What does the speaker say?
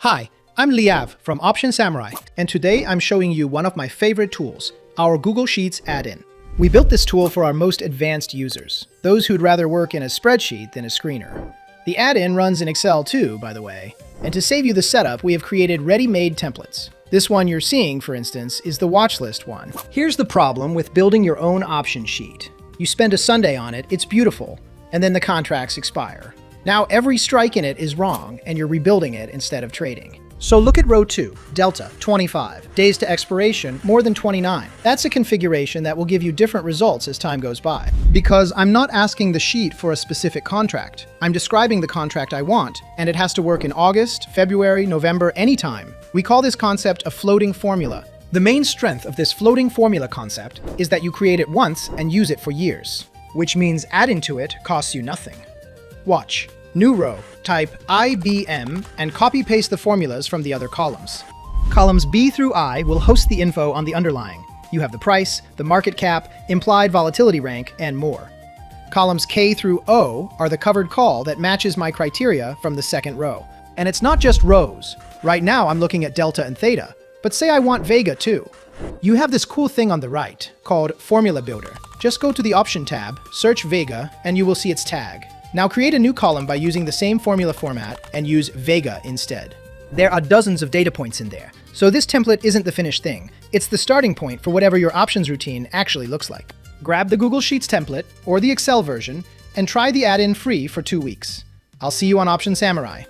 Hi, I'm Liav from Option Samurai, and today I'm showing you one of my favorite tools, our Google Sheets add-in. We built this tool for our most advanced users, those who'd rather work in a spreadsheet than a screener. The add-in runs in Excel too, by the way, and to save you the setup, we have created ready-made templates. This one you're seeing, for instance, is the Watchlist one. Here's the problem with building your own option sheet. You spend a Sunday on it, it's beautiful, and then the contracts expire. Now every strike in it is wrong, and you're rebuilding it instead of trading. So look at row 2, delta, 25. Days to expiration, more than 29. That's a configuration that will give you different results as time goes by. Because I'm not asking the sheet for a specific contract. I'm describing the contract I want, and it has to work in August, February, November, anytime. We call this concept a floating formula. The main strength of this floating formula concept is that you create it once and use it for years, which means adding to it costs you nothing. Watch. New row. Type IBM and copy-paste the formulas from the other columns. Columns B through I will host the info on the underlying. You have the price, the market cap, implied volatility rank, and more. Columns K through O are the covered call that matches my criteria from the second row. And it's not just rows. Right now I'm looking at delta and theta, but say I want Vega too. You have this cool thing on the right called Formula Builder. Just go to the Option tab, search Vega, and you will see its tag. Now create a new column by using the same formula format and use Vega instead. There are dozens of data points in there, so this template isn't the finished thing. It's the starting point for whatever your options routine actually looks like. Grab the Google Sheets template or the Excel version and try the add-in free for 2 weeks. I'll see you on Option Samurai.